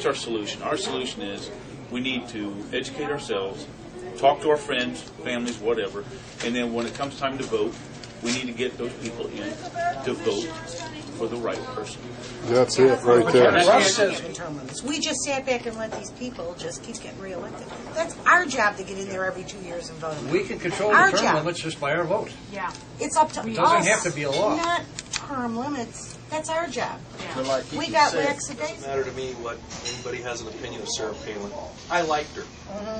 our solution? Our solution is we need to educate ourselves, talk to our friends, families, whatever, and then when it comes time to vote, we need to get those people in to vote for the right person. That's it right there. We just sat back and let these people just keep getting reelected. That's our job to get in there every 2 years and vote. We can control the term limits just by our vote. Yeah. It's up to us. It doesn't have to be a law. Not term limits. That's our job. But like We you got said, lax a it doesn't matter to me what anybody has an opinion of Sarah Palin. I liked her.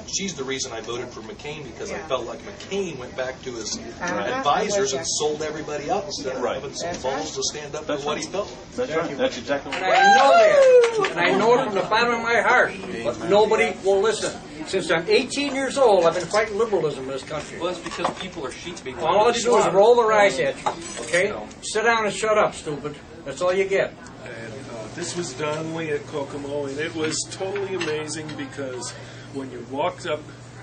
She's the reason I voted for McCain, because I felt like McCain went back to his advisors and sold everybody out instead of having some balls to stand up for what he felt. That's right. That's exactly what And I know that. And I know it from the bottom of my heart. But nobody will listen. Since I'm 18 years old, I've been fighting liberalism in this country. Well, it's because people are sheep. All you do is roll their eyes at you. Okay? Sit down and shut up, stupid. That's all you get. And this was Donnelly at Kokomo, and it was totally amazing because when you walked up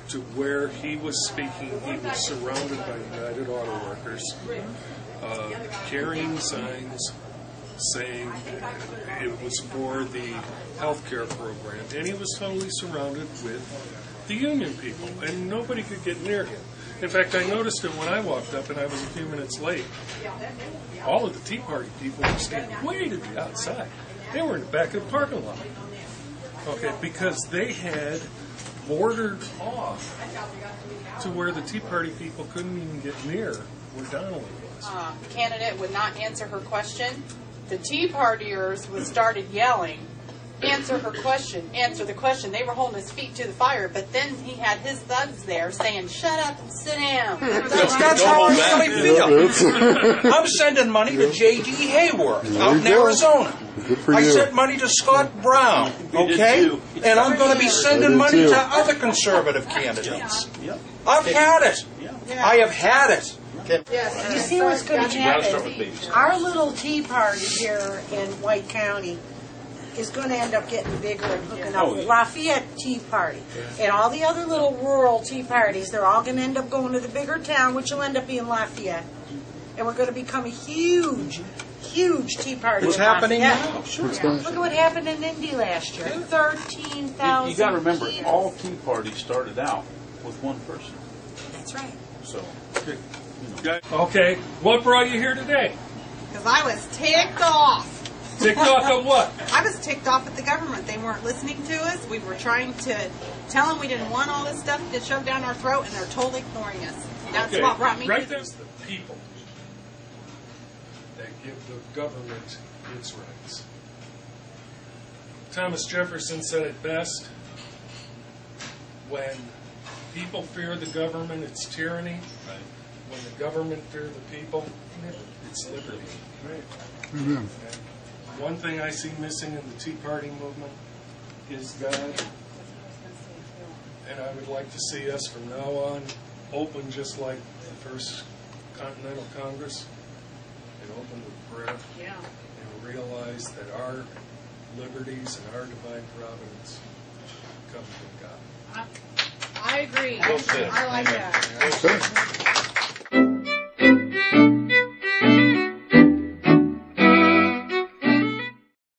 to where he was speaking, he was surrounded by United Auto Workers, carrying signs saying it was for the health care program, and he was totally surrounded with the union people, and nobody could get near him. In fact, I noticed it when I walked up, and I was a few minutes late. All of the Tea Party people were standing way to the outside. They were in the back of the parking lot. Okay, because they had bordered off to where the Tea Party people couldn't even get near where Donnelly was. The candidate would not answer her question. The Tea Partiers would started yelling, answer her question, answer the question. They were holding his feet to the fire, but then he had his thugs there saying, shut up and sit down. That's how I really feel. I'm sending money to J.D. Hayworth out in Arizona. I sent money to Scott Brown, okay? And I'm going to be sending money to other conservative candidates. I've had it. I have had it. You see what's going to happen? Our little Tea Party here in White County is going to end up getting bigger and hooking up with Lafayette Tea Party. And all the other little rural Tea Parties, they're all going to end up going to the bigger town, which will end up being Lafayette. And we're going to become a huge Tea Party. What's happening now? Look at what happened in Indy last year. 13,000 You got to remember, people. all Tea Parties started out with one person. That's right. So, Okay, what brought you here today? Because I was ticked off. Ticked off at what? I was ticked off at the government. They weren't listening to us. We were trying to tell them we didn't want all this stuff to shove down our throat, and they're totally ignoring us. That's what brought me right there's the people that give the government its rights. Thomas Jefferson said it best: when people fear the government, it's tyranny. right. When the government fear the people, it's liberty. Mm-hmm. One thing I see missing in the Tea Party movement is God. And I would like to see us from now on open just like the First Continental Congress, and open with prayer, and realize that our liberties and our divine providence come from God. I agree. Well said. I like that. Okay.